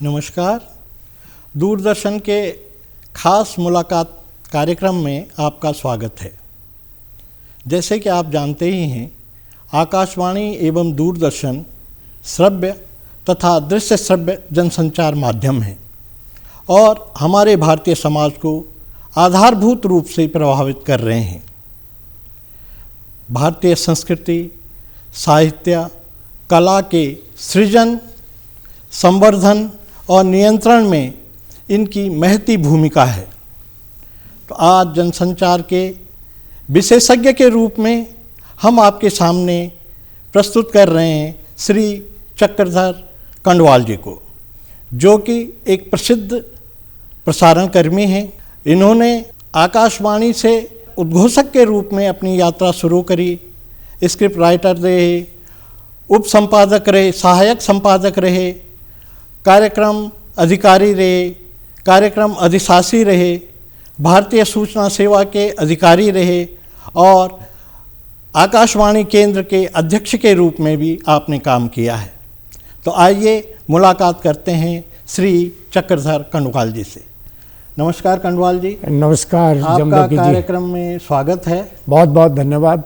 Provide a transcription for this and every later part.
नमस्कार। दूरदर्शन के खास मुलाकात कार्यक्रम में आपका स्वागत है। जैसे कि आप जानते ही हैं, आकाशवाणी एवं दूरदर्शन श्रव्य तथा दृश्य श्रव्य जनसंचार माध्यम है और हमारे भारतीय समाज को आधारभूत रूप से प्रभावित कर रहे हैं। भारतीय संस्कृति, साहित्य, कला के सृजन, संवर्धन और नियंत्रण में इनकी महती भूमिका है। तो आज जनसंचार के विशेषज्ञ के रूप में हम आपके सामने प्रस्तुत कर रहे हैं श्री चक्रधर कंडवाल जी को, जो कि एक प्रसिद्ध प्रसारण कर्मी हैं। इन्होंने आकाशवाणी से उद्घोषक के रूप में अपनी यात्रा शुरू करी। स्क्रिप्ट राइटर रहे, उप संपादक रहे, सहायक संपादक रहे, कार्यक्रम अधिकारी रहे, कार्यक्रम अधिशासी रहे, भारतीय सूचना सेवा के अधिकारी रहे और आकाशवाणी केंद्र के अध्यक्ष के रूप में भी आपने काम किया है। तो आइए मुलाकात करते हैं श्री चक्रधर कंडवाल जी से। नमस्कार कंडवाल जी। नमस्कार। आपका कार्यक्रम में स्वागत है। बहुत बहुत धन्यवाद।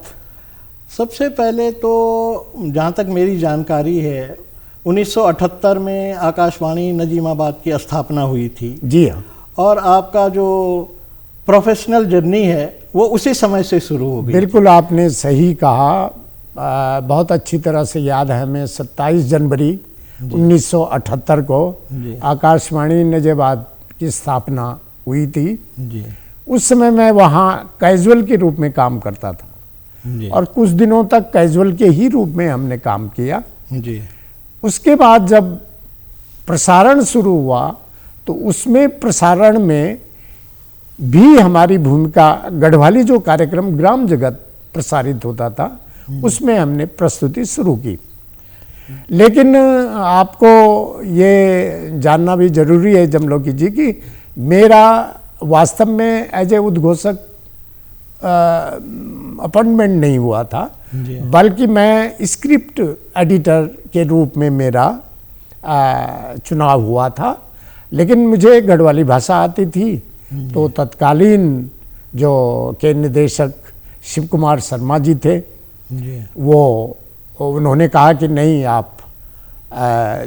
सबसे पहले तो जहाँ तक मेरी जानकारी है, 1978 में आकाशवाणी नजीमाबाद की स्थापना हुई थी। जी हाँ। और आपका जो प्रोफेशनल जर्नी है वो उसी समय से शुरू हो गई। बिल्कुल आपने सही कहा। बहुत अच्छी तरह से याद है हमें। 27 जनवरी 1978 को आकाशवाणी नजीमाबाद की स्थापना हुई थी। जी। उस समय मैं वहाँ कैजुअल के रूप में काम करता था। जी। और कुछ दिनों तक कैजुअल के ही रूप में हमने काम किया। जी। उसके बाद जब प्रसारण शुरू हुआ तो उसमें प्रसारण में भी हमारी भूमिका, गढ़वाली जो कार्यक्रम ग्राम जगत प्रसारित होता था उसमें हमने प्रस्तुति शुरू की। लेकिन आपको ये जानना भी जरूरी है जमलोकी जी कि मेरा वास्तव में एज ए उद्घोषक अपॉइंटमेंट नहीं हुआ था, बल्कि मैं स्क्रिप्ट एडिटर के रूप में मेरा चुनाव हुआ था। लेकिन मुझे गढ़वाली भाषा आती थी, तो तत्कालीन जो के निदेशक शिव कुमार शर्मा जी थे, वो उन्होंने कहा कि नहीं, आप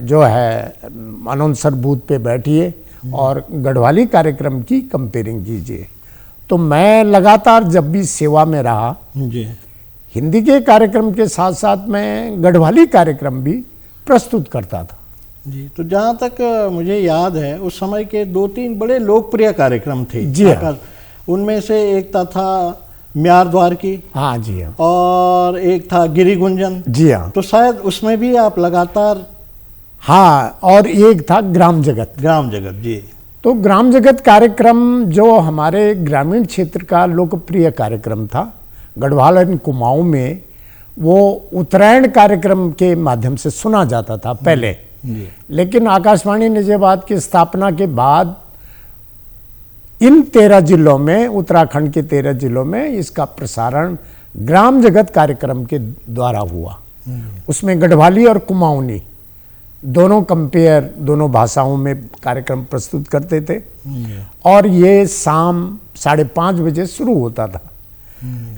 जो है अनाउंसर बूथ पे बैठिए और गढ़वाली कार्यक्रम की कंपेयरिंग कीजिए। तो मैं लगातार जब भी सेवा में रहा, हिंदी के कार्यक्रम के साथ साथ मैं गढ़वाली कार्यक्रम भी प्रस्तुत करता था। जी। तो जहाँ तक मुझे याद है, उस समय के 2-3 बड़े लोकप्रिय कार्यक्रम थे। जी हाँ। उनमें से एक था म्यार द्वार की। हाँ जी हाँ। और एक था गिरी गुंजन। जी हाँ। तो शायद उसमें भी आप लगातार। हाँ, और एक था ग्राम जगत। ग्राम जगत। जी। तो ग्राम जगत कार्यक्रम जो हमारे ग्रामीण क्षेत्र का लोकप्रिय कार्यक्रम था, गढ़वाल एवं कुमाऊं में वो उत्तरायण कार्यक्रम के माध्यम से सुना जाता था पहले। लेकिन आकाशवाणी नजीमाबाद की स्थापना के बाद इन 13 जिलों में, उत्तराखंड के 13 जिलों में इसका प्रसारण ग्राम जगत कार्यक्रम के द्वारा हुआ। उसमें गढ़वाली और कुमाऊनी दोनों कंपेयर, दोनों भाषाओं में कार्यक्रम प्रस्तुत करते थे। और ये शाम 5:30 बजे शुरू होता था,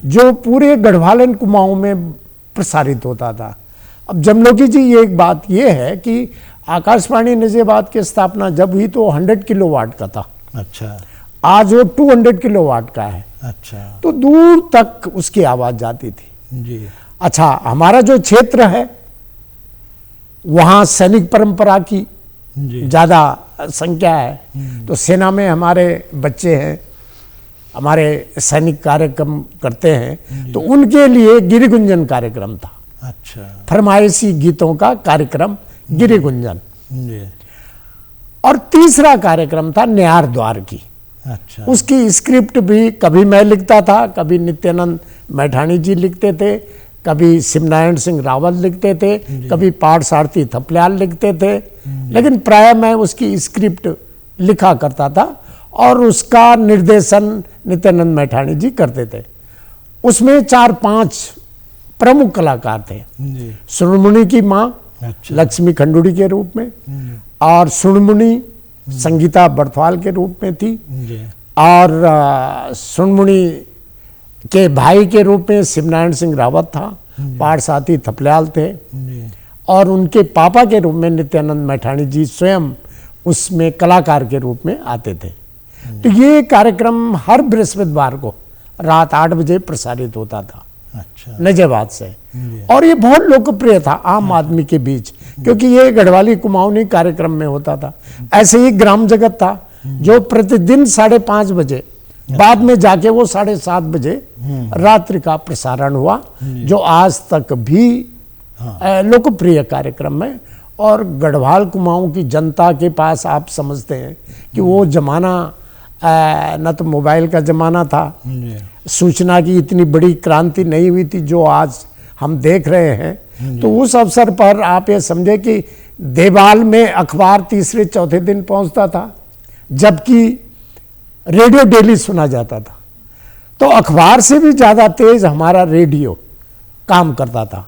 जो पूरे गढ़वाल एवं कुमाऊं में प्रसारित होता था। अब जमलोकी जी, ये एक बात ये है कि आकाशवाणी नजीमाबाद की स्थापना जब हुई तो 100 किलोवाट का था। अच्छा। आज वो 200 किलोवाट का है। अच्छा। तो दूर तक उसकी आवाज जाती थी। जी। अच्छा, हमारा जो क्षेत्र है वहाँ सैनिक परंपरा की ज़्यादा संख्या है। तो सेना में हमारे बच्चे हैं, हमारे सैनिक कार्यक्रम करते हैं, तो उनके लिए गिरी गुंजन कार्यक्रम था। अच्छा। फरमाइशी गीतों का कार्यक्रम गिरी गुंजन। जी। और तीसरा कार्यक्रम था न्यार द्वार की। अच्छा। उसकी स्क्रिप्ट भी कभी मैं लिखता था, कभी नित्यानंद मैठाणी जी लिखते थे, कभी शिवनारायण सिंह रावत लिखते थे, कभी पाठ सारथी थपलियाल लिखते थे। लेकिन प्राय मैं उसकी स्क्रिप्ट लिखा करता था और उसका निर्देशन नित्यानंद मैठाणी जी करते थे। उसमें 4-5 प्रमुख कलाकार थे। श्रोमणी की माँ लक्ष्मी खंडूड़ी के रूप में, और सुनमुनी संगीता बर्थवाल के रूप में थी, जी और सुनमुनी के भाई के रूप में शिवनारायण सिंह रावत था, पाठसाथी थपलियाल थे, जी और उनके पापा के रूप में नित्यानंद मैठाणी जी स्वयं उसमें कलाकार के रूप में आते थे। तो ये कार्यक्रम हर बृहस्पतिवार को रात 8 बजे प्रसारित होता था अच्छा नजेबाद से, जी और ये बहुत लोकप्रिय था आम आदमी के बीच, क्योंकि ये गढ़वाली कुमाऊनी कार्यक्रम में होता था। ऐसे ही ग्राम जगत था जो प्रतिदिन 5:30 बजे, बाद में जाके वो 7:30 बजे रात्रि का प्रसारण हुआ, जो आज तक भी लोकप्रिय कार्यक्रम है। और गढ़वाल कुमाऊं की जनता के पास आप समझते हैं कि वो जमाना न तो मोबाइल का जमाना था, जी सूचना की इतनी बड़ी क्रांति नहीं हुई थी जो आज हम देख रहे हैं। तो उस अवसर पर आप ये समझे कि देवाल में अखबार तीसरे चौथे दिन पहुंचता था, जबकि रेडियो डेली सुना जाता था। तो अखबार से भी ज़्यादा तेज हमारा रेडियो काम करता था।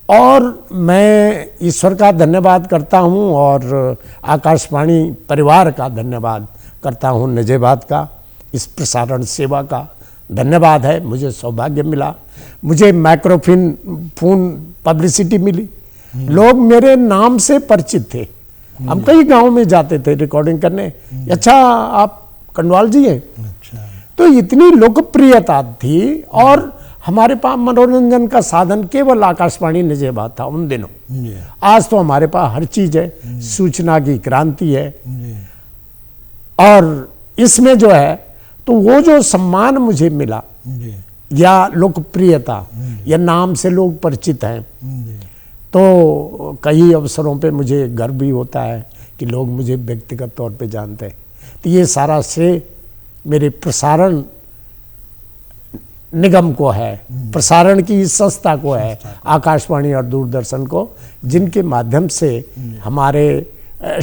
और मैं ईश्वर का धन्यवाद करता हूं और आकाशवाणी परिवार का धन्यवाद करता हूं, नजेबाद का इस प्रसारण सेवा का धन्यवाद है। मुझे सौभाग्य मिला, मुझे माइक्रोफोन पब्लिसिटी मिली, लोग मेरे नाम से परिचित थे। हम कई गांव में जाते थे रिकॉर्डिंग करने, अच्छा आप कंडवाल जी हैं, अच्छा तो इतनी लोकप्रियता थी। और हमारे पास मनोरंजन का साधन केवल आकाशवाणी नजेबाद था उन दिनों। जी आज तो हमारे पास हर चीज है, सूचना की क्रांति है। जी और इसमें जो है तो वो जो सम्मान मुझे मिला जी या लोकप्रियता या नाम से लोग परिचित हैं, जी तो कई अवसरों पे मुझे गर्व भी होता है कि लोग मुझे व्यक्तिगत तौर पे जानते हैं। तो ये सारा श्रेय मेरे प्रसारण निगम को है, प्रसारण की इस संस्था को है, आकाशवाणी और दूरदर्शन को, जिनके माध्यम से हमारे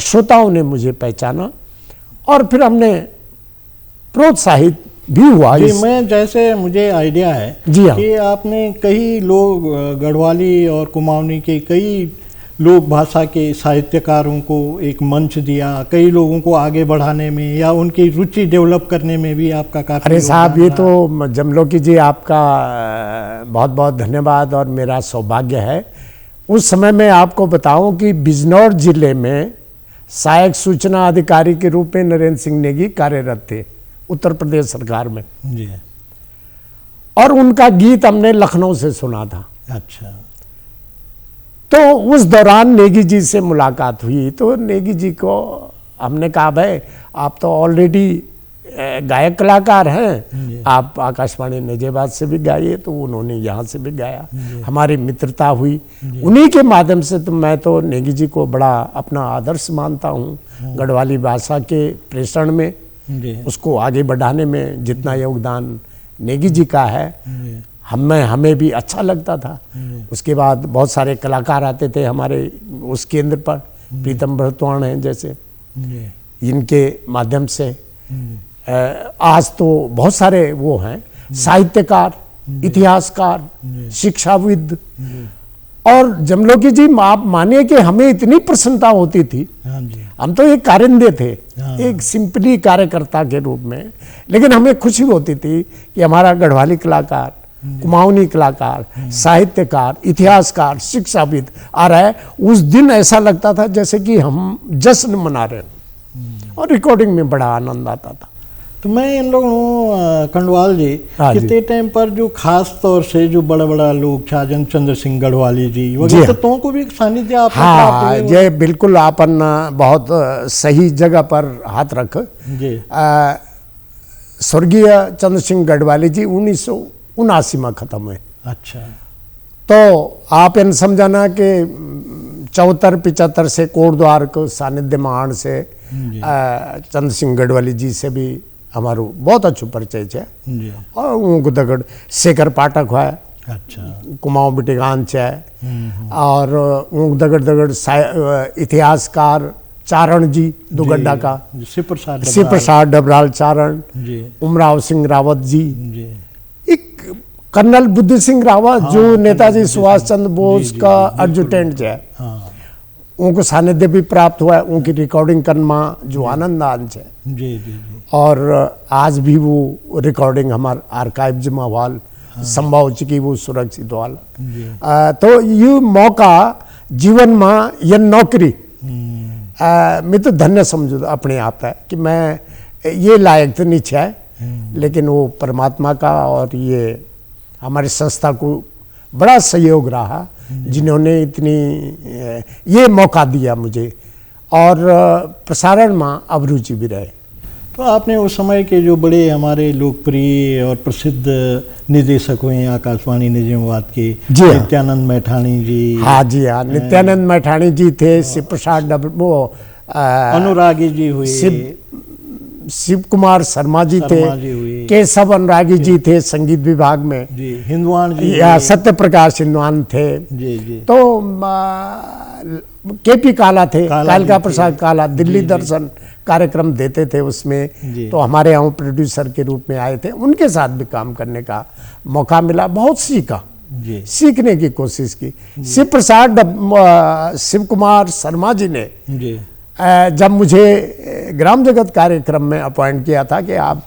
श्रोताओं ने मुझे पहचाना और फिर हमने प्रोत्साहित भी हुआ। जी मैं जैसे मुझे आइडिया है जी हाँ। कि आपने कई लोग गढ़वाली और कुमाऊनी के कई लोक भाषा के साहित्यकारों को एक मंच दिया, कई लोगों को आगे बढ़ाने में या उनकी रुचि डेवलप करने में भी आपका काफी अरे साहब, ये योगदान रहा। तो जमलोकी जी आपका बहुत बहुत धन्यवाद और मेरा सौभाग्य है। उस समय मैं आपको बताऊं कि बिजनौर जिले में सहायक सूचना अधिकारी के रूप में नरेंद्र सिंह नेगी कार्यरत थे उत्तर प्रदेश सरकार में, जी और उनका गीत हमने लखनऊ से सुना था। अच्छा तो उस दौरान नेगी जी से मुलाकात हुई, तो नेगी जी को हमने कहा भाई आप तो ऑलरेडी गायक कलाकार हैं, आप आकाशवाणी नजेबाद से भी गाइए। तो उन्होंने यहाँ से भी गाया, हमारी मित्रता हुई उन्हीं के माध्यम से। तो मैं तो नेगी जी को बड़ा अपना आदर्श मानता हूँ, गढ़वाली भाषा के प्रेषण में, जी उसको आगे बढ़ाने में जितना योगदान नेगी जी का है, जी हमें भी अच्छा लगता था। उसके बाद बहुत सारे कलाकार आते थे हमारे उस केंद्र पर, प्रीतम भरतवाण हैं जैसे, जी इनके माध्यम से आज तो बहुत सारे वो हैं साहित्यकार, इतिहासकार, शिक्षाविद। और जमलोकी जी आप मानिए कि हमें इतनी प्रसन्नता होती थी, हाँ जी हम तो एक कारिंदे थे, हाँ। एक सिंपली कार्यकर्ता के रूप में, लेकिन हमें खुशी होती थी कि हमारा गढ़वाली कलाकार, कुमाऊनी कलाकार, साहित्यकार, इतिहासकार, शिक्षाविद आ रहा है। उस दिन ऐसा लगता था जैसे कि हम जश्न मना रहे हैं, और रिकॉर्डिंग में बड़ा आनंद आता था। तो मैं इन लोगों कंडवाल जी हाँ जी। कितने टाइम पर जो खास तौर से जो बड़ा बड़ा लोग छाजन चंद्र सिंह गढ़वाली जी जी वगैरह, हाँ। तो को भी सानिध्य आपने प्राप्त हाँ, हुए? ये बिल्कुल आपन बहुत सही जगह पर हाथ रख। जी स्वर्गीय चंद्र सिंह गढ़वाली जी 1979 में खत्म हुए। अच्छा तो आप इन समझाना कि 74-75 से कोटद्वार को सानिध्य मान से चंद्र सिंह गढ़वाली जी से भी हमारो बहुत अच्छो परिचय है। जी और उनको दगड़ शेखर पाठक है, अच्छा कुमाऊं बिटिगान है, और ऊँग दगड़ इतिहासकार चारण जी दुगड्डा का, शिव प्रसाद शिव प्रसाद डबराल चारण, जी उमराव सिंह रावत जी, जी एक कर्नल बुद्धि सिंह रावत जो नेताजी सुभाष चंद्र बोस जी, का बिल्कुल। एडजुटेंट है, हाँ उनको सानिध्य भी प्राप्त हुआ है, उनकी रिकॉर्डिंग करना जो आनंद है। जी जी जी। और आज भी वो रिकॉर्डिंग हमारे आर्काइव्स में वाल संभव हो चुकी, वो सुरक्षित वाल। तो ये मौका जीवन में, ये नौकरी मैं तो धन्य समझू अपने आप है कि मैं ये लायक तो नहीं है, लेकिन वो परमात्मा का और ये हमारी संस्था को बड़ा सहयोग रहा, जिन्होंने इतनी ये मौका दिया मुझे, और प्रसारण में अभिरुचि भी रहे। तो आपने उस समय के जो बड़े हमारे लोकप्रिय और प्रसिद्ध निदेशक हुए आकाशवाणी निजामाबाद के, नित्यानंद मैठाणी जी। हाँ जी हाँ, नित्यानंद मैठाणी जी थे, शिव प्रसाद वो अनुरागी जी हुए, शिव कुमार शर्मा जी थे, केशव अनुरागी जी थे संगीत विभाग में जी, हिंदवान जी, सत्य प्रकाश हिंदवान थे जी जी। तो केपी काला थे, कालिका प्रसाद काला, दिल्ली दर्शन कार्यक्रम देते थे उसमें, तो हमारे यहाँ प्रोड्यूसर के रूप में आए थे, उनके साथ भी काम करने का मौका मिला, बहुत सीखा, सीखने की कोशिश की। शिव प्रसाद शिव कुमार शर्मा जी ने जब मुझे ग्राम जगत कार्यक्रम में अपॉइंट किया था कि आप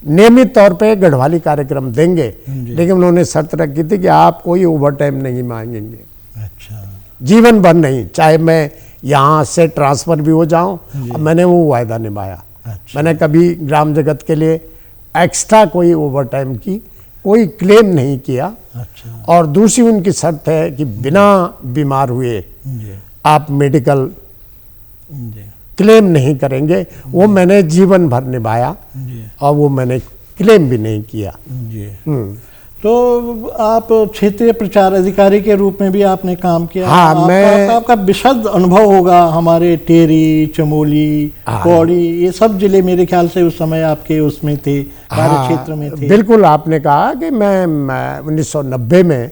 नियमित तौर पे गढ़वाली कार्यक्रम देंगे, लेकिन उन्होंने शर्त रखी थी कि आप कोई ओवर टाइम नहीं मांगेंगे। अच्छा। जीवन भर नहीं, चाहे मैं यहाँ से ट्रांसफर भी हो जाऊं, और मैंने वो वायदा निभाया। अच्छा। मैंने कभी ग्राम जगत के लिए एक्स्ट्रा कोई ओवर टाइम की कोई क्लेम नहीं किया। अच्छा। और दूसरी उनकी शर्त है कि बिना बीमार हुए आप मेडिकल क्लेम नहीं करेंगे, वो मैंने जीवन भर निभाया, और वो मैंने क्लेम भी नहीं किया। तो आप क्षेत्रीय प्रचार अधिकारी के रूप में भी आपने काम किया। हाँ, आपका विशद अनुभव होगा, हमारे टेरी, चमोली, पौड़ी, ये सब जिले मेरे ख्याल से उस समय आपके उसमें थे, कार्य क्षेत्र में थे। बिल्कुल, आपने कहा कि मैं 1990 में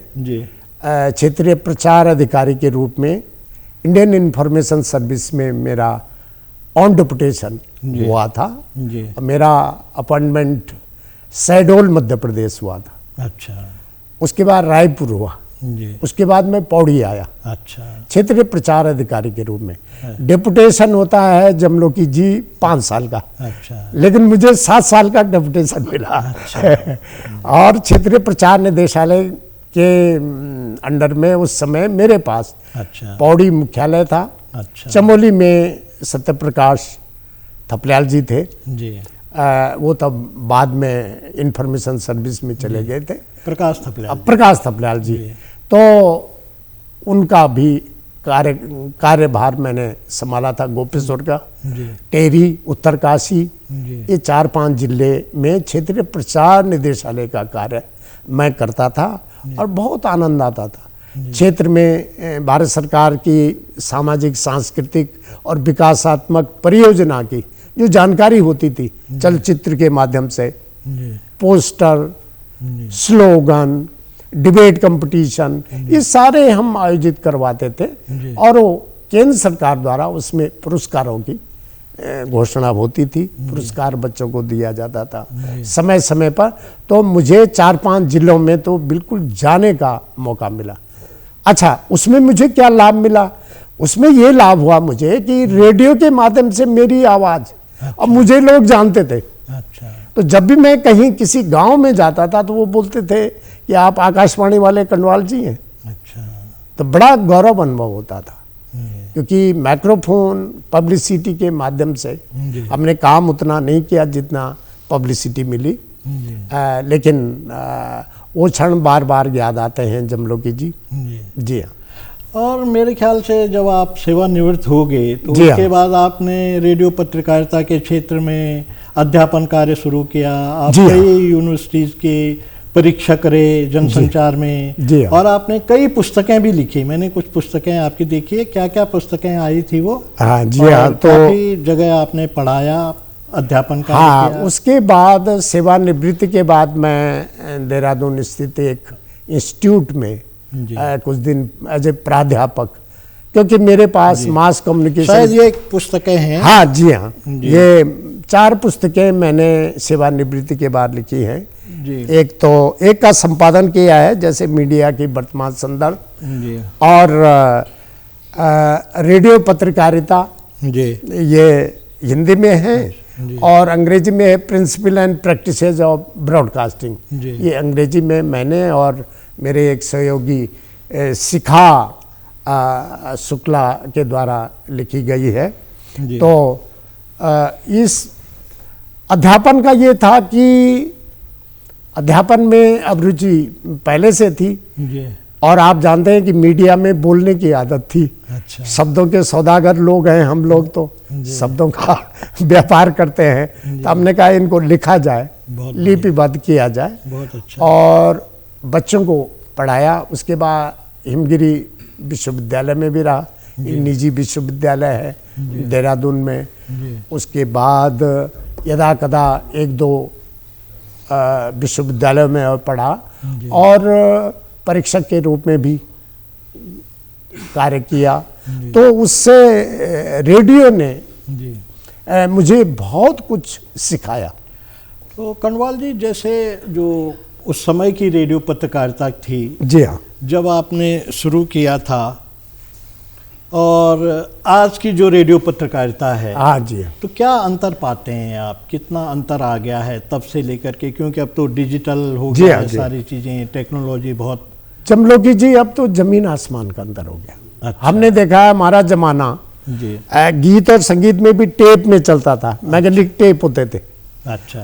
क्षेत्रीय प्रचार अधिकारी के रूप में इंडियन इंफॉर्मेशन सर्विस में मेरा ऑन डिपुटेशन हुआ था। मेरा अपॉइंटमेंट शहडोल मध्य प्रदेश हुआ था। अच्छा। उसके बाद रायपुर हुआ, उसके बाद मैं पौड़ी आया। अच्छा। क्षेत्रीय प्रचार अधिकारी के रूप में डेपुटेशन होता है जमलोकी जी 5 साल का। अच्छा। लेकिन मुझे 7 साल का डेपुटेशन मिला। अच्छा। और क्षेत्रीय प्रचार निदेशालय के अंडर में उस समय मेरे पास पौड़ी मुख्यालय था। अच्छा। चमोली में सत्य प्रकाश थपलियाल जी थे जी। वो तब बाद में इंफॉर्मेशन सर्विस में चले गए थे, प्रकाश थपलियाल जी। तो उनका भी कार्यभार मैंने संभाला था, गोपेश्वर का, टेरी, उत्तरकाशी, ये 4-5 जिले में क्षेत्रीय प्रचार निदेशालय का कार्य मैं करता था, और बहुत आनंद आता था। क्षेत्र में भारत सरकार की सामाजिक, सांस्कृतिक और विकासात्मक परियोजना की जो जानकारी होती थी चलचित्र के माध्यम से, पोस्टर, स्लोगन, डिबेट कंपटीशन, ये सारे हम आयोजित करवाते थे, और वो केंद्र सरकार द्वारा उसमें पुरस्कारों की घोषणा होती थी, पुरस्कार बच्चों को दिया जाता था समय समय पर। तो मुझे 4-5 जिलों में तो बिल्कुल जाने का मौका मिला। अच्छा, उसमें मुझे क्या लाभ मिला? उसमें ये लाभ हुआ मुझे कि रेडियो के माध्यम से मेरी आवाज़, अच्छा, और मुझे लोग जानते थे। अच्छा। तो जब भी मैं कहीं किसी गांव में जाता था तो वो बोलते थे कि आप आकाशवाणी वाले कंडवाल जी हैं। अच्छा। तो बड़ा गौरव अनुभव होता था, क्योंकि माइक्रोफोन पब्लिसिटी के माध्यम से हमने काम उतना नहीं किया जितना पब्लिसिटी मिली, लेकिन वो क्षण बार बार याद आते हैं जमलोकी जी। जी हाँ। और मेरे ख्याल से जब आप सेवानिवृत्त हो गए तो उसके बाद आपने रेडियो पत्रकारिता के क्षेत्र में अध्यापन कार्य शुरू किया। आप कई यूनिवर्सिटीज़ के परीक्षक रहे जनसंचार में, और आपने कई पुस्तकें भी लिखी। मैंने कुछ पुस्तकें आपकी देखी है, क्या क्या पुस्तकें आई थी वो? हाँ जी हाँ। तो काफ़ी जगह आपने पढ़ाया, अध्यापन कार्य किया। उसके बाद सेवानिवृत्ति के बाद मैं देहरादून स्थित एक इंस्टीट्यूट में कुछ दिन एज ए प्राध्यापक, क्योंकि मेरे पास मास कम्युनिकेशन, शायद ये पुस्तकें हैं। हाँ जी हाँ, ये 4 पुस्तकें मैंने सेवानिवृत्ति के बाद लिखी हैं। एक का संपादन किया है, जैसे मीडिया की वर्तमान संदर्भ, और रेडियो पत्रकारिता, जी ये हिंदी में है, और अंग्रेजी में है principle and practices of broadcasting. ये अंग्रेजी में मैंने और मेरे एक सहयोगी शिखा शुक्ला के द्वारा लिखी गई है। तो इस अध्यापन का ये था कि अध्यापन में अब रुचि पहले से थी जी। और आप जानते हैं कि मीडिया में बोलने की आदत थी। अच्छा। शब्दों के सौदागर लोग हैं हम लोग, तो शब्दों का व्यापार करते हैं। तो हमने कहा इनको लिखा जाए, लिपिबद्ध किया जाए। बहुत अच्छा। और बच्चों को पढ़ाया। उसके बाद हिमगिरी विश्वविद्यालय में भी रहा, निजी विश्वविद्यालय है देहरादून में। उसके बाद यदा कदा एक दो विश्वविद्यालय में और पढ़ा, और परीक्षक के रूप में भी कार्य किया। तो उससे रेडियो ने मुझे बहुत कुछ सिखाया। तो कनवाल जी, जैसे जो उस समय की रेडियो पत्रकारिता थी, जी हाँ, जब आपने शुरू किया था, और आज की जो रेडियो पत्रकारिता है, हाँ जी, तो क्या अंतर पाते हैं आप? कितना अंतर आ गया है तब से लेकर के? क्योंकि अब तो डिजिटल हो गया है, सारी चीज़ें, टेक्नोलॉजी बहुत। चमलोकी जी, अब तो जमीन आसमान का अंतर हो गया। अच्छा। हमने देखा है हमारा जमाना जी। गीत और संगीत में भी टेप में चलता था। मैग्नेटिक टेप होते थे। अच्छा।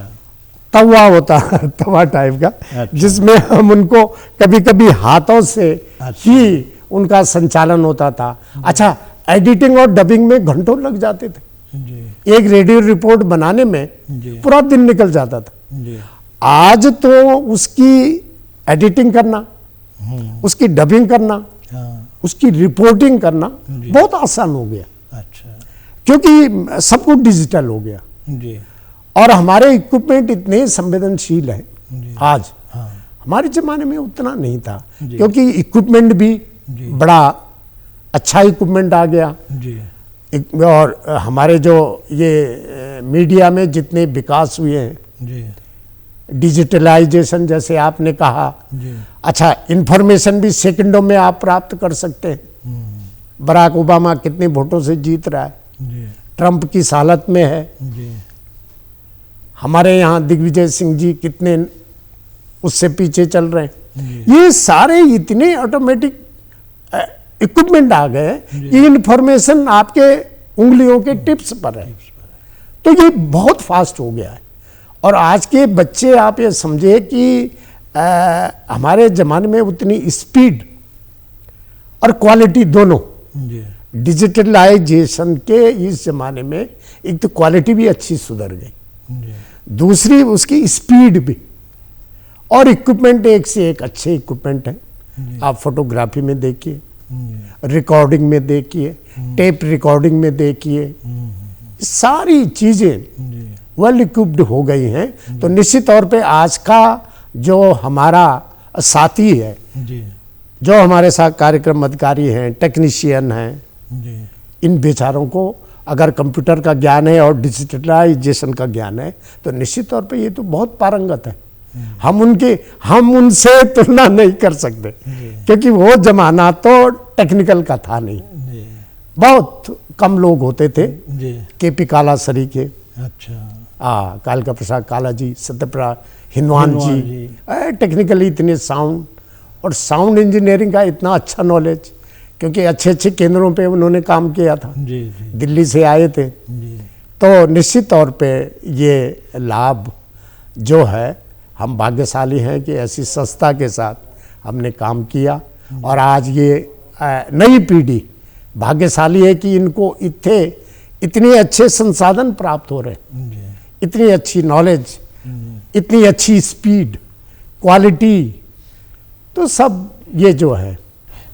तवा होता तवा टाइप का। अच्छा। जिसमें हम उनको कभी कभी हाथों से ही उनका संचालन होता था। अच्छा, एडिटिंग और डबिंग में घंटों लग जाते थे जी। एक रेडियो रिपोर्ट बनाने में पूरा दिन निकल जाता था जी। आज तो उसकी एडिटिंग करना, उसकी डबिंग करना, उसकी रिपोर्टिंग करना बहुत आसान हो गया। अच्छा। क्योंकि सब कुछ डिजिटल हो गया जी। और हमारे इक्विपमेंट इतने संवेदनशील है आज। हमारे जमाने में उतना नहीं था, क्योंकि इक्विपमेंट भी बड़ा अच्छा इक्विपमेंट आ गया जी। और हमारे जो ये मीडिया में जितने विकास हुए हैं जी। डिजिटलाइजेशन, जैसे आपने कहा जी। अच्छा, इंफॉर्मेशन भी सेकंडों में आप प्राप्त कर सकते हैं। बराक ओबामा कितने वोटों से जीत रहा है, जी। ट्रंप किस हालत में है, जी। हमारे यहाँ दिग्विजय सिंह जी कितने उससे पीछे चल रहे हैं। ये सारे इतने ऑटोमेटिक इक्विपमेंट आ गए कि इंफॉर्मेशन आपके उंगलियों के टिप्स पर है। तो ये बहुत फास्ट हो गया है। और आज के बच्चे, आप ये समझे कि हमारे ज़माने में उतनी स्पीड और क्वालिटी दोनों, डिजिटलाइजेशन के इस ज़माने में एक तो क्वालिटी भी अच्छी सुधर गई, दूसरी उसकी स्पीड भी, और इक्विपमेंट एक से एक अच्छे इक्विपमेंट हैं। आप फोटोग्राफी में देखिए, रिकॉर्डिंग में देखिए, टेप रिकॉर्डिंग में देखिए, सारी चीज़ें वेल इक्विप्ड हो गई हैं। तो निश्चित तौर पे आज का जो हमारा साथी है, जो हमारे साथ कार्यक्रम अधिकारी हैं, टेक्नीशियन हैं, इन बेचारों को अगर कंप्यूटर का ज्ञान है और डिजिटलाइजेशन का ज्ञान है तो निश्चित तौर पे ये तो बहुत पारंगत है। हम उनसे तुलना नहीं कर सकते, क्योंकि वो जमाना तो टेक्निकल का था नहीं। बहुत कम लोग होते थे। केपी कालासरी के, अच्छा, कालिका प्रसाद काला जी, सत्यप्रकाश हिंदवान जी, टेक्निकली इतने साउंड, और साउंड इंजीनियरिंग का इतना अच्छा नॉलेज, क्योंकि अच्छे अच्छे केंद्रों पे उन्होंने काम किया था। दिल्ली से आए थे। तो निश्चित तौर पे ये लाभ जो है, हम भाग्यशाली हैं कि ऐसी संस्था के साथ हमने काम किया। और आज ये नई पीढ़ी भाग्यशाली है कि इनको इतने अच्छे संसाधन प्राप्त हो रहे हैं, इतनी अच्छी नॉलेज, इतनी अच्छी स्पीड, क्वालिटी, तो सब ये जो है।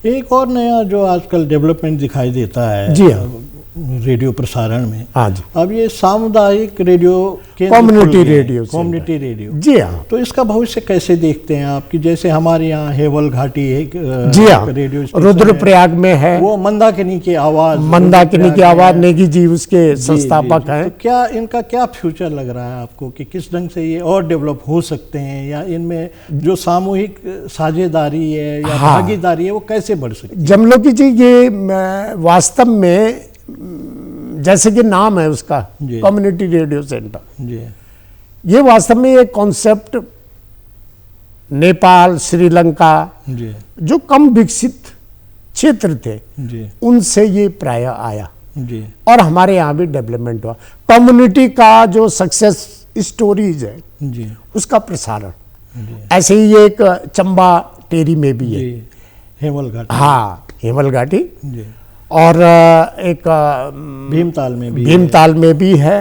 एक और नया जो आजकल डेवलपमेंट दिखाई देता है, जी हाँ, रेडियो प्रसारण में। हाँ जी। अब ये सामुदायिक रेडियो कम्युनिटी रेडियो जी हाँ। तो इसका भविष्य कैसे देखते हैं आप? कि जैसे हमारे यहाँ हेवल घाटी है जी हाँ, रेडियो रुद्रप्रयाग में है, वो मंदाकिनी की आवाज नेगी जी उसके संस्थापक हैं। तो क्या इनका क्या फ्यूचर लग रहा है आपको कि किस ढंग से ये और डेवलप हो सकते हैं, या इनमें जो सामूहिक साझेदारी है या भागीदारी है वो कैसे बढ़ सकती है? जमलोकी जी, ये वास्तव में जैसे कि नाम है उसका कम्युनिटी रेडियो सेंटर जी, ये वास्तव में एक कॉन्सेप्ट नेपाल, श्रीलंका जी, जो कम विकसित क्षेत्र थे जी, उनसे ये प्राय आया जी, और हमारे यहाँ भी डेवलपमेंट हुआ। कम्युनिटी का जो सक्सेस स्टोरीज है जी, उसका प्रसारण जी, ऐसे ही एक चंबा टेरी में भी है, हेमल घाटी, हाँ हेमल घाटी, जी, और एक भीमताल में भी है।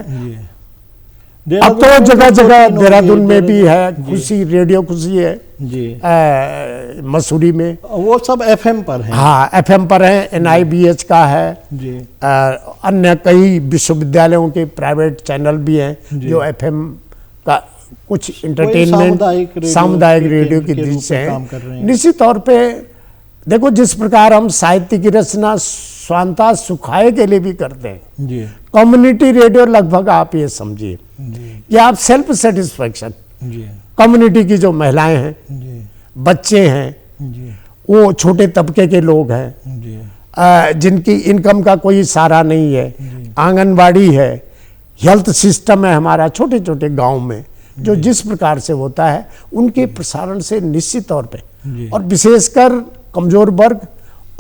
अब तो जगह जगह देहरादून में भी है, खुशी रेडियो खुशी है जी, मसूरी में, वो सब एफएम पर है। हाँ एफएम पर है, NIBH का है जी, अन्य कई विश्वविद्यालयों के प्राइवेट चैनल भी हैं जो एफएम का कुछ इंटरटेनमेंट सामुदायिक रेडियो की दृष्टि से निश्चित तौर पे देखो, जिस प्रकार हम साहित्य की रचना स्वांता सुखाए के लिए भी करते हैं जी, कम्युनिटी रेडियो लगभग आप ये समझिए कि आप सेल्फ सेटिस्फैक्शन, कम्युनिटी की जो महिलाएं हैं, बच्चे हैं, वो छोटे तबके के लोग हैं जिनकी इनकम का कोई सहारा नहीं है, आंगनबाड़ी है, हेल्थ सिस्टम है हमारा छोटे छोटे गांव में, जो जिस प्रकार से होता है उनके प्रसारण से निश्चित तौर पे और विशेषकर कमजोर वर्ग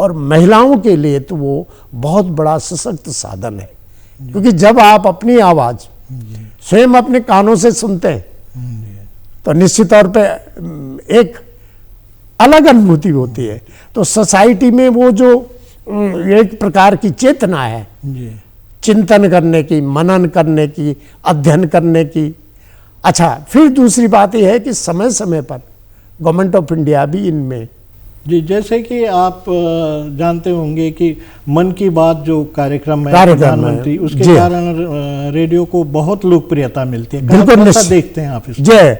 और महिलाओं के लिए तो वो बहुत बड़ा सशक्त साधन है, क्योंकि जब आप अपनी आवाज स्वयं अपने कानों से सुनते हैं तो निश्चित तौर पे एक अलग अनुभूति होती है। तो सोसाइटी में वो जो एक प्रकार की चेतना है चिंतन करने की, मनन करने की, अध्ययन करने की। अच्छा, फिर दूसरी बात यह है कि समय समय पर गवर्नमेंट ऑफ इंडिया भी इनमें जी, जैसे कि आप जानते होंगे कि मन की बात जो कार्यक्रम है प्रधानमंत्री, उसके कारण रेडियो को बहुत लोकप्रियता मिलती है। कैसा देखते हैं आप इसको? जय,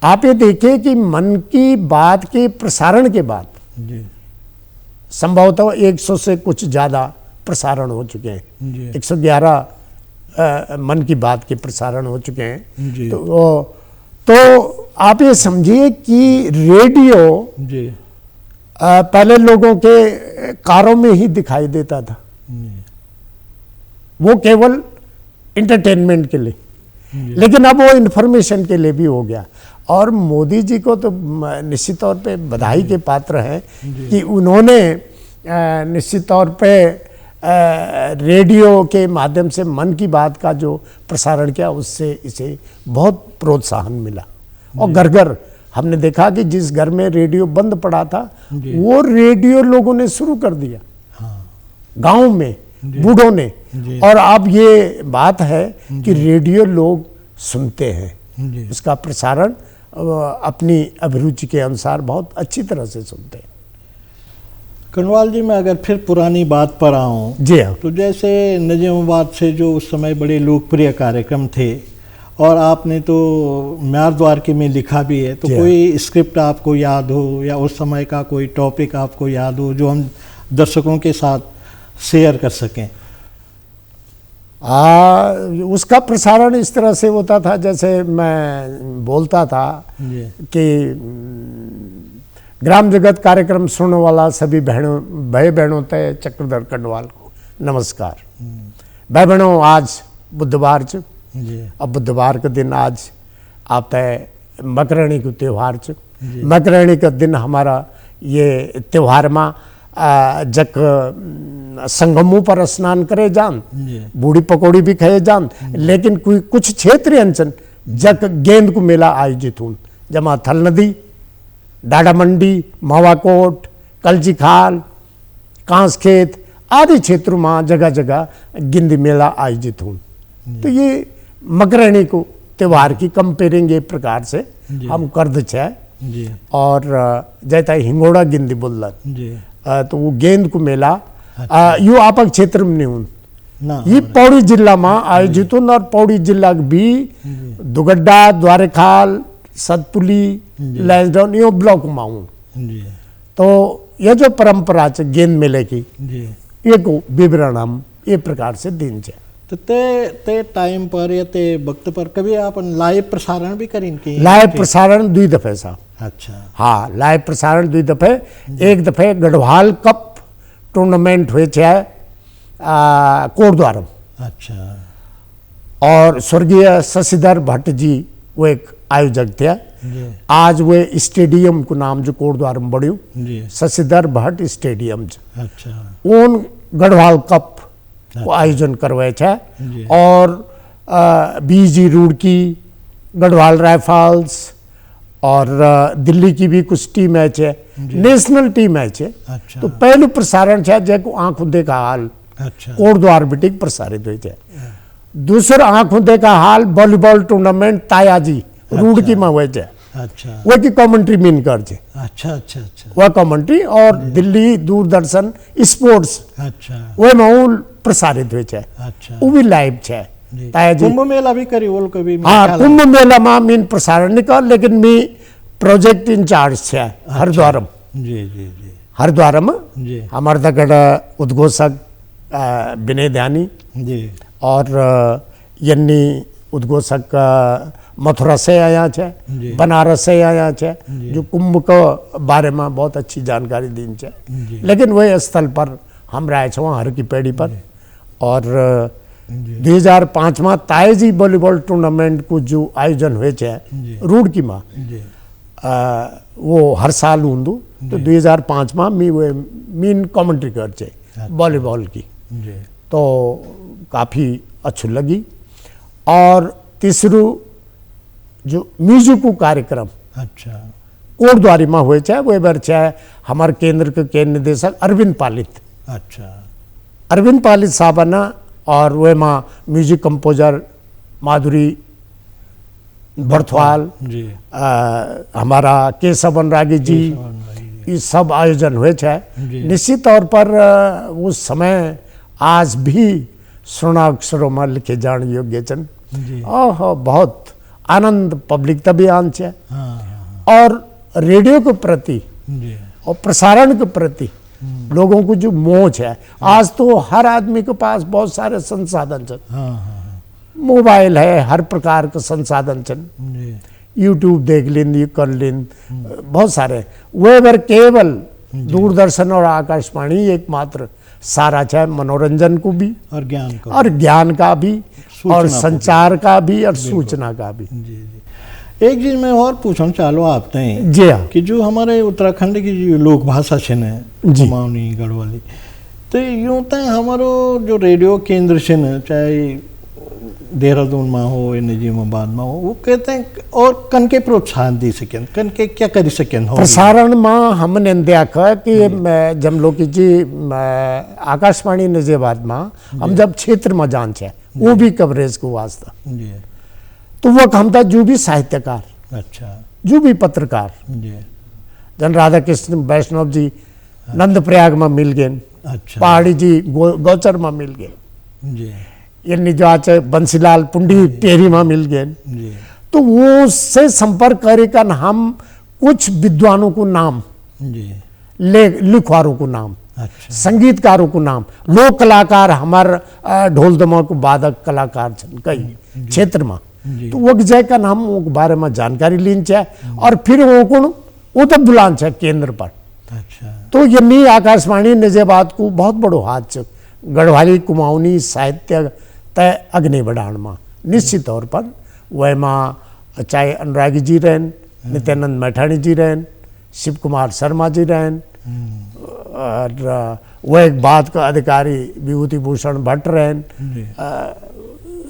आप ये देखिए कि मन की बात के प्रसारण के बाद संभवतः 100 से कुछ ज़्यादा प्रसारण हो चुके हैं, 111 मन की बात के प्रसारण हो चुके हैं। तो आप ये समझिए कि रेडियो पहले लोगों के कारों में ही दिखाई देता था, वो केवल इंटरटेनमेंट के लिए, लेकिन अब वो इन्फॉर्मेशन के लिए भी हो गया। और मोदी जी को तो निश्चित तौर पे बधाई के पात्र हैं कि उन्होंने निश्चित तौर पे रेडियो के माध्यम से मन की बात का जो प्रसारण किया उससे इसे बहुत प्रोत्साहन मिला। और घर घर हमने देखा कि जिस घर में रेडियो बंद पड़ा था वो रेडियो लोगों ने शुरू कर दिया, गांव में बूढ़ों ने। और अब ये बात है कि रेडियो लोग सुनते हैं, उसका प्रसारण अपनी अभिरुचि के अनुसार बहुत अच्छी तरह से सुनते हैं। कनवाल जी, मैं अगर फिर पुरानी बात पर आऊँ जी हाँ, तो जैसे निजामाबाद से जो उस समय बड़े लोकप्रिय कार्यक्रम थे, और आपने तो म्यार द्वारके में लिखा भी है, तो कोई स्क्रिप्ट आपको याद हो या उस समय का कोई टॉपिक आपको याद हो जो हम दर्शकों के साथ शेयर कर सकें? उसका प्रसारण इस तरह से होता था, जैसे मैं बोलता था कि ग्राम जगत कार्यक्रम सुनने वाला सभी भाई बहनों तय चक्रधर कंडवाल को नमस्कार। भाई बहनों, आज बुधवार च, अब बुधवार के दिन आज आता है मकरणी को त्यौहार च। मकरणी का दिन हमारा ये त्यौहार में जक संगमों पर स्नान करे जान, बूढ़ी पकौड़ी भी खाए जान, लेकिन कुछ क्षेत्रीय अंचल जक गेंद को मेला आयोजित हूँ, जमा थल नदी, डाडा मंडी, मावाकोट, कलजी खाल, कांस खेत आदि क्षेत्रों में जगह जगह गिंद मेला आयोजित हूँ। तो ये मकरणी को त्यौहार की कंपेयरिंग एक प्रकार से हम कर छे। और जैता हिंगोड़ा गिंदी बोल तो वो गेंद को मेला यू आपक क्षेत्र में नहीं हूँ, ना ये पौड़ी जिला में आयोजित और पौड़ी जिला भी दुगड्डा द्वारेखाल सतपुली लैंसडाउन यो ब्लॉक में हूँ। जी तो ये जो परंपरा है गेंद मेले की जी एक विवरण हम ये प्रकार से दिन छे। तो ते टाइम पर या ते वक्त पर कभी आप लाइव प्रसारण भी करें कि लाइव प्रसारण 2 दफे साहब। अच्छा हाँ लाइव प्रसारण 2 दफे। एक दफे गढ़वाल कप टूर्नामेंट हुए छे कोटद्वार। अच्छा और स्वर्गीय शशिधर भट्ट जी वो एक आयोजक थे। जी आज वे स्टेडियम को नाम जो कोटद्वार में बढ़ियो जी शशिधर भट्ट स्टेडियम अच्छा उन गढ़वाल कप को आयोजन करवाए छे। जी और बीजी रुड़की गढ़वाल राइफल्स और दिल्ली की भी कुछ टीम है छे नेशनल टीम है छे। अच्छा तो पहलू प्रसारण छे जेको आंखों देखा हाल अच्छा कोटद्वार बिटिक प्रसारित हुई छे। दूसरा आंखों देखा हाल वॉलीबॉल टूर्नामेंट तायाजी रुड़की में हुए छे। अच्छा वो की कमेंट्री मीन कर छे अच्छा अच्छा अच्छा वह कमेंट्री। और दिल्ली दूरदर्शन स्पोर्ट्स अच्छा वो में प्रसारित हुए छे अच्छा वो भी लाइव छे जी तायाजी। कुंभ मेला भी करी वो कभी हाँ कुंभ मेला में मीन प्रसारण निकल लेकिन मी प्रोजेक्ट इंचार्ज छे हरिद्वार में। जी जी जी हरिद्वार में जी हमारे तक उद्घोषक विनय ध्यानी जी और यन्नी उद्घोषक मथुरा से आया छे जी बनारस से आया छे जो कुंभ के बारे में बहुत अच्छी जानकारी दी छे। जी लेकिन वही स्थल पर हम रहे छे वहाँ हर की पेड़ी पर। और जी 2005 में तायजी वॉलीबॉल टूर्नामेंट को जो आयोजन हुए छे जी रुड़की में जी वो हर साल होंदू। तो 2005 में मी वो मीन कमेंट्री कर छे वॉलीबॉल की। जी तो काफ़ी अच्छी लगी। और तीसरू जो म्यूजिक कार्यक्रम अच्छा कोटद्वारी में हुए छे वो बार छे हमारे केंद्र के केंद्र निदेशक अरविंद पालित। अच्छा अरविंद पालित साहब ना और वे में म्यूजिक कंपोजर माधुरी बर्थवाल जी हमारा केशव अनुरागी जी ये सब आयोजन हुए छे। जी। निश्चित तौर पर उस समय आज भी स्वर्णाक्षरों में लिखे जाने योग्य छन। जी ओह बहुत आनंद पब्लिक तभी आन छे। हाँ हाँ और रेडियो के प्रति जी और प्रसारण के प्रति लोगों को जो मोह है आज तो हर आदमी के पास बहुत सारे संसाधन छन। हाँ हाँ मोबाइल है हर प्रकार के संसाधन छन। जी यूट्यूब देख लें ये कर लें बहुत सारे वे बार केवल दूरदर्शन और आकाशवाणी एकमात्र सारा चाहे मनोरंजन को भी और ज्ञान को और ज्ञान का भी सूचना और को भी। संचार का भी और सूचना का भी। जी जी एक चीज मैं और पूछना चालो आपने जी हाँ कि जो हमारे उत्तराखंड की जो लोक भाषा छन है जी। कुमाऊनी गढ़वाली तो यूं तो हमारो जो रेडियो केंद्र छन चाहे देहरादून में हो या निजामाबाद में हो वो कहते हैं और कन के प्रोत्साहन दी सकें कन के क्या कर सकें हो प्रसारण में हमने देखा कि जमलोकी जी आकाशवाणी निजामाबाद में हम जब क्षेत्र में जान छे वो भी कवरेज को वास्ता जी तो वो हम था जो भी साहित्यकार अच्छा जो भी पत्रकार जी जन राधा कृष्ण वैष्णव जी नंद प्रयाग में मिल गए अच्छा पहाड़ी जी गौचर में मिल गए जी ये जो आज बंसीलाल पुंडी टेरी में मिल गए। जी तो वो से संपर्क कर हम कुछ विद्वानों को नाम जी लिखवारों को नाम अच्छा संगीतकारों को नाम लोक कलाकार हमार ढोल दमक वादक कलाकार छन कई क्षेत्र में। जी। तो वो जैकन हम वो बारे में जानकारी लीन चाहे और फिर वो तो बुलान चाहे केंद्र पर। अच्छा तो ये मी आकाशवाणी निजामाबाद को बहुत बड़ो हाथ छ गढ़वाली कुमाऊनी साहित्य तय अग्नि बढ़ाण में निश्चित तौर पर वह में चाहे अनुरागी जी रहन नित्यानंद मैठाणी जी रहन शिव कुमार शर्मा जी रहन और वह एक बात का अधिकारी विभूति भूषण भट्ट रहन जी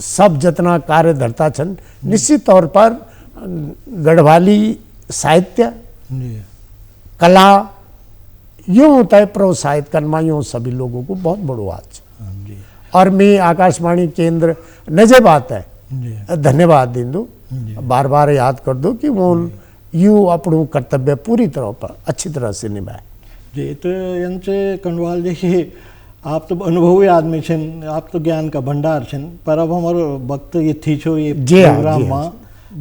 सब जितना कार्यधर्ता छन निश्चित तौर पर गढ़वाली साहित्य जी कला यूँ होता है प्रोत्साहित करना यूँ सभी लोगों को बहुत बड़ो हाथ छ। हाँ जी और मैं आकाशवाणी केंद्र निजामाबाद है जी धन्यवाद दींदू बार बार याद कर दो कि वो यू अपनों कर्तव्य पूरी तरह पर अच्छी तरह से निभाए। जी तो यांचे कंडवाल जी आप तो अनुभवी आदमी छन, आप तो ज्ञान का भंडार छन, पर अब हमारो वक्त ये थी छो ये प्रोग्राम में,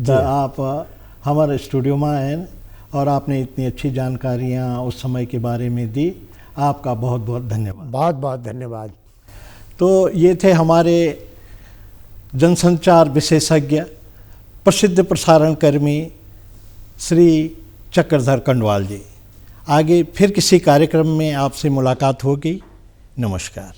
तो आप हमारे स्टूडियो में आए और आपने इतनी अच्छी जानकारियाँ उस समय के बारे में दी। आपका बहुत बहुत धन्यवाद। बहुत बहुत धन्यवाद। तो ये थे हमारे जनसंचार विशेषज्ञ, प्रसिद्ध प्रसारण कर्मी श्री चक्रधर कंडवाल जी। आगे फिर किसी कार्यक्रम में आपसे मुलाकात होगी। नमस्कार।